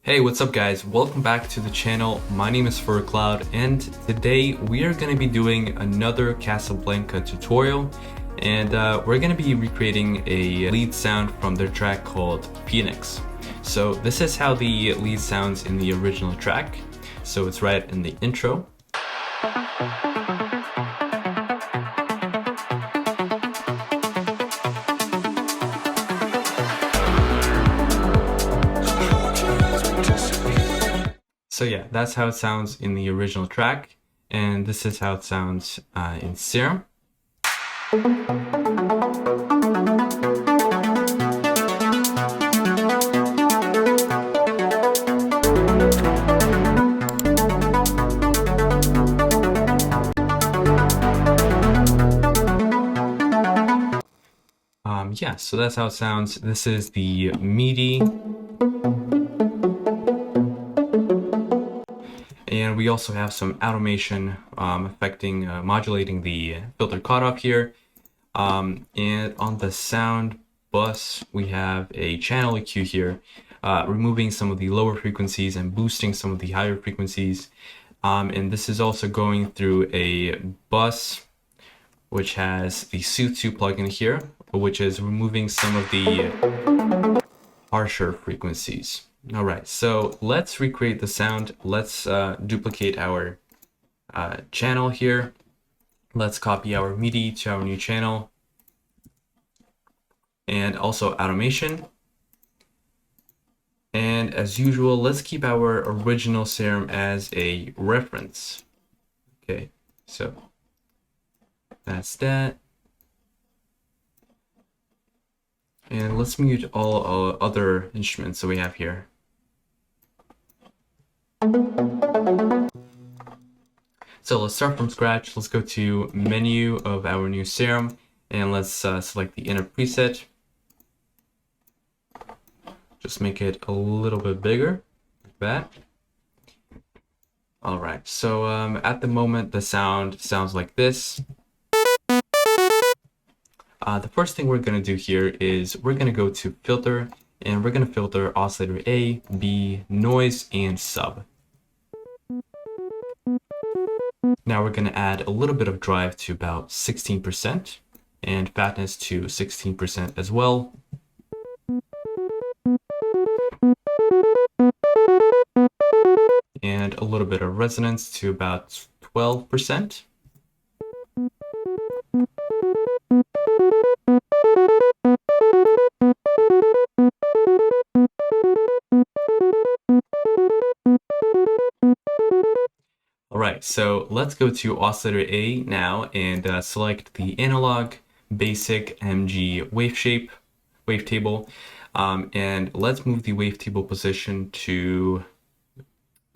Hey, what's up guys? Welcome back to the channel. My name is Furcloud and today we are going to be doing another Kasablanca tutorial, and we're going to be recreating a lead sound from their track called Phoenix. So this is how the lead sounds in the original track. So it's right in the intro. So yeah, that's how it sounds in the original track, and this is how it sounds in Serum. Yeah, so that's how it sounds. This is the MIDI. And we also have some automation modulating the filter cutoff here. And on the sound bus, we have a channel EQ here, removing some of the lower frequencies and boosting some of the higher frequencies. And this is also going through a bus, which has the Suit2 plugin here, which is removing some of the harsher frequencies. All right, so let's recreate the sound. Let's duplicate our channel here. Let's copy our MIDI to our new channel, and also automation. And as usual, let's keep our original Serum as a reference. Okay, so that's that. And let's mute all other instruments that we have here. So let's start from scratch. Let's go to menu of our new Serum, and let's select the inner preset. Just make it a little bit bigger, like that. All right, so at the moment the sound sounds like this. The first thing we're going to do here is we're going to go to filter, and we're going to filter oscillator A, B, noise, and sub. Now we're going to add a little bit of drive to about 16% and fatness to 16% as well. And a little bit of resonance to about 12%. All right, so let's go to oscillator A now and select the analog basic MG wavetable, and let's move the wavetable position to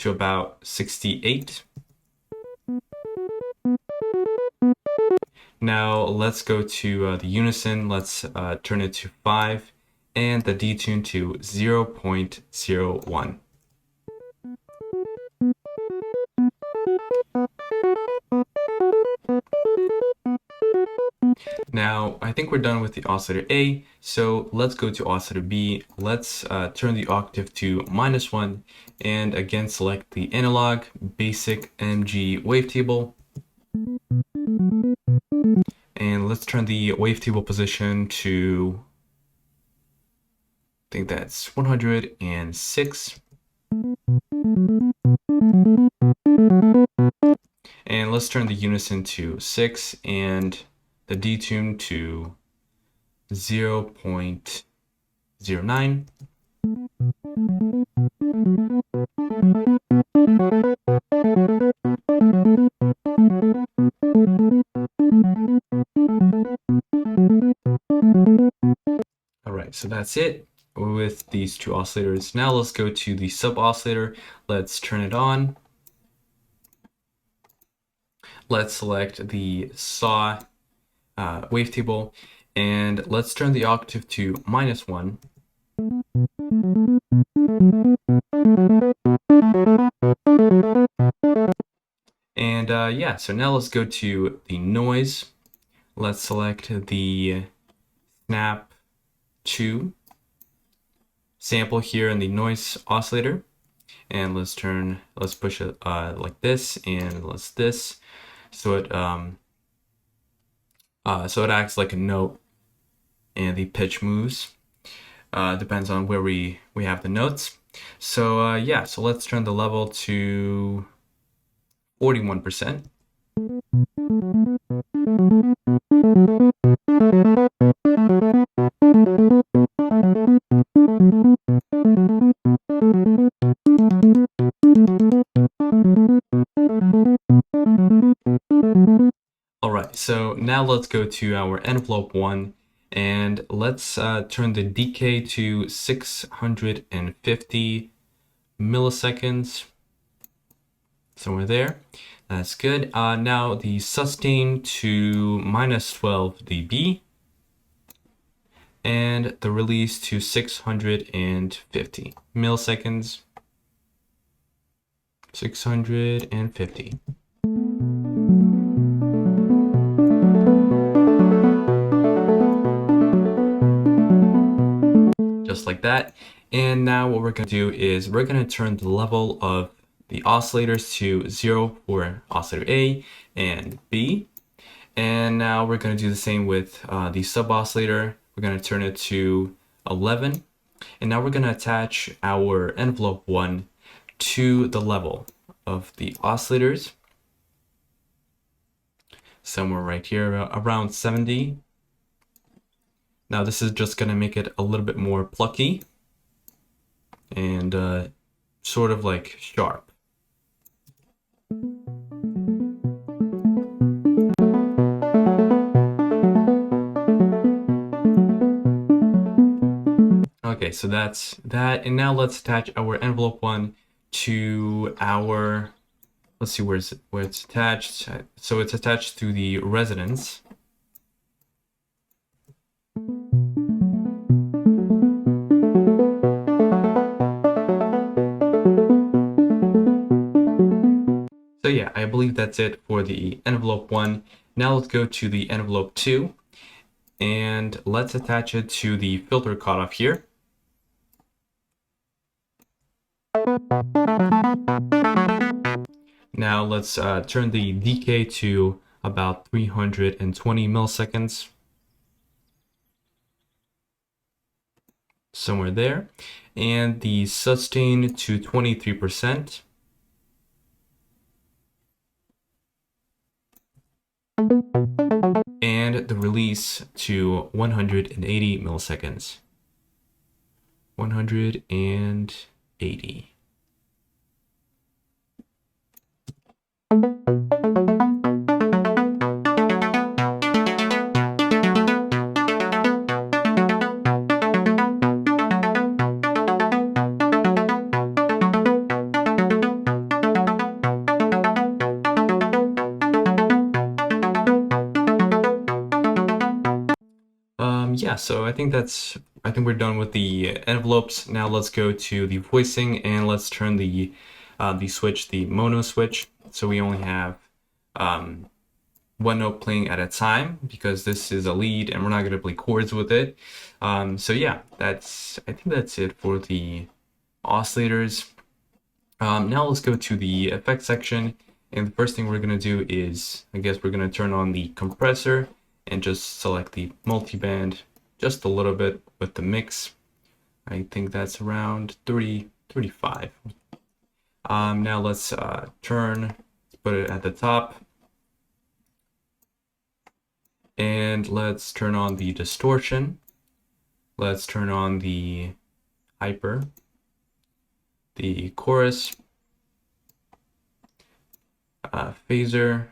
about 68. Now let's go to the unison. Let's turn it to 5 and the detune to 0.01. Now, I think we're done with the oscillator A, so let's go to oscillator B. Let's turn the octave to -1, and again select the analog basic MG wavetable. And let's turn the wavetable position to, I think that's 106. And let's turn the unison to 6 and the detune to 0.09. All right, so that's it with these two oscillators. Now let's go to the sub oscillator. Let's turn it on. Let's select the saw wavetable, and let's turn the octave to -1. And yeah, so now let's go to the noise. Let's select the snap 2 sample here in the noise oscillator. and let's push it like this, and let's this, so it acts like a note, and the pitch moves. Depends on where we have the notes. So yeah, so let's turn the level to 41%. All right, so now let's go to our envelope 1, and let's turn the decay to 650 milliseconds, somewhere there. That's good. Now the sustain to -12 dB, and the release to 650 milliseconds. 650. Just like that. And now what we're going to do is we're going to turn the level of the oscillators to 0 for oscillator A and B. And now we're going to do the same with the sub oscillator. We're going to turn it to 11. And now we're going to attach our envelope 1 to the level of the oscillators, somewhere right here around 70. Now this is just going to make it a little bit more plucky and sort of like sharp. Okay, so that's that, and now let's attach our envelope 1 to our, let's see where it's attached. So it's attached to the resonance. So yeah, I believe that's it for the envelope 1. Now let's go to the envelope 2, and let's attach it to the filter cutoff here. Now let's turn the decay to about 320 milliseconds, somewhere there, and the sustain to 23%. And the release to 180 milliseconds. 180. Yeah, so I think we're done with the envelopes. Now let's go to the voicing, and let's turn the switch, the mono switch, so we only have one note playing at a time, because this is a lead and we're not going to play chords with it. So yeah, I think that's it for the oscillators. Now let's go to the effects section, and the first thing we're going to do is, I guess we're going to turn on the compressor and just select the multiband just a little bit with the mix. I think that's around 35. Now let's put it at the top, and let's turn on the distortion. Let's turn on the hyper, the chorus, phaser.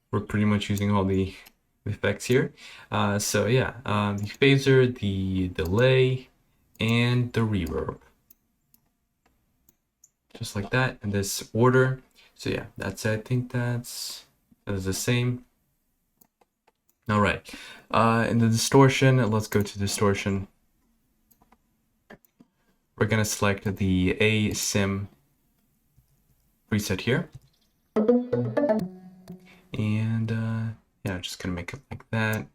We're pretty much using all the effects here. So yeah, the phaser, the delay, and the reverb. Just like that in this order. So yeah, I think that is the same. All right, in the distortion, let's go to distortion. We're gonna select the ASIM preset here. And yeah, just gonna make it like that.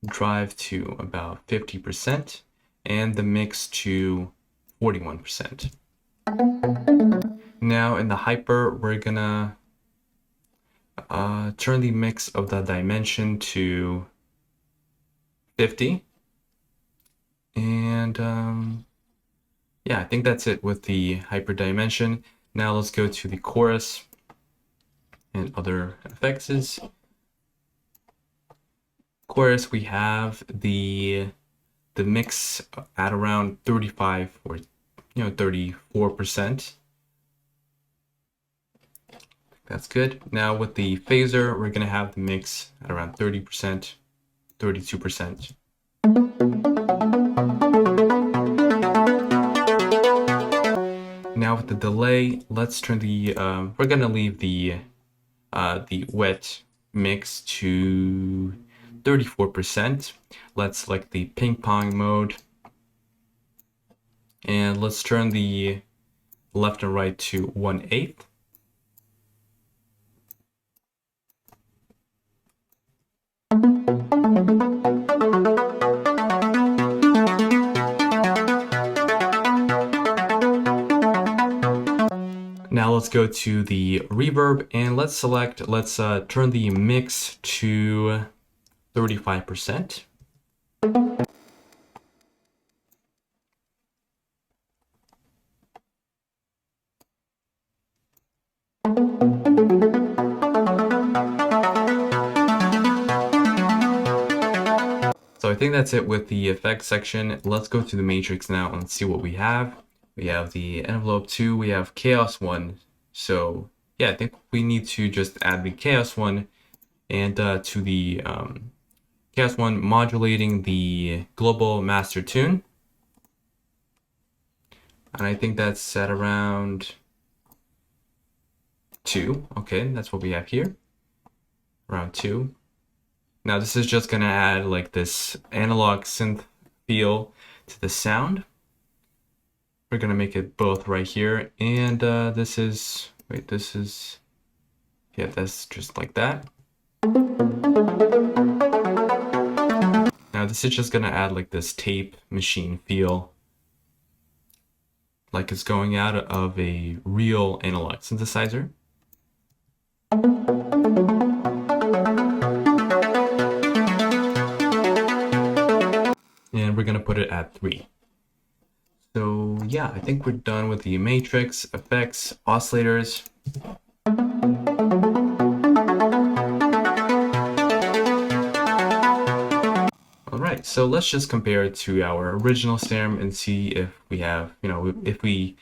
Drive to about 50%, and the mix to 41%. Now in the hyper, we're gonna turn the mix of the dimension to 50. And yeah, I think that's it with the hyper dimension. Now let's go to the chorus and other effects. Chorus, we have the mix at around 35 or 34%. That's good. Now with the phaser, we're gonna have the mix at around 30%, 32%. Now with the delay, let's turn the we're gonna leave the wet mix to 34%. Let's select the ping pong mode, and let's turn the left and right to 1/8. Now let's go to the reverb and let's turn the mix to 35%. So I think that's it with the effects section. Let's go to the matrix now and see what we have. We have the envelope 2, we have chaos 1. So yeah, I think we need to just add the chaos 1 and to the chaos 1 modulating the global master tune. And I think that's at around 2. Okay, that's what we have here. Around 2. Now this is just gonna add like this analog synth feel to the sound. We're gonna make it both right here, and that's just like that. Now this is just gonna add like this tape machine feel, like it's going out of a real analog synthesizer. And we're gonna put it at 3. So yeah, I think we're done with the matrix, effects, oscillators. All right, so let's just compare it to our original Serum and see if we have, if we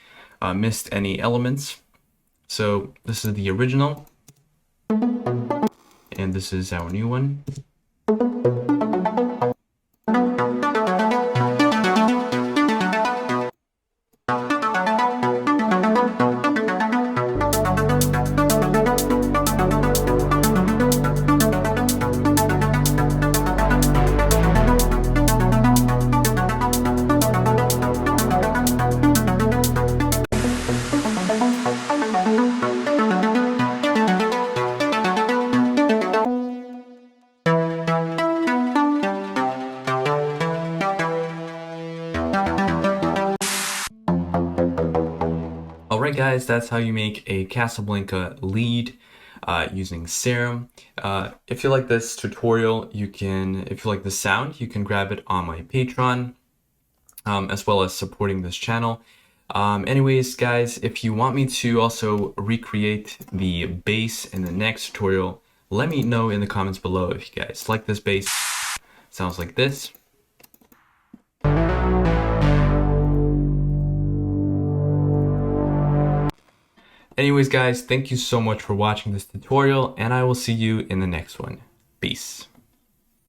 missed any elements. So this is the original, and this is our new one. Alright guys, that's how you make a Kasablanca lead using Serum. If you like this tutorial, if you like the sound, you can grab it on my Patreon, as well as supporting this channel. Anyways guys, if you want me to also recreate the bass in the next tutorial, let me know in the comments below if you guys like this bass. Sounds like this. Anyways guys, thank you so much for watching this tutorial, and I will see you in the next one. Peace.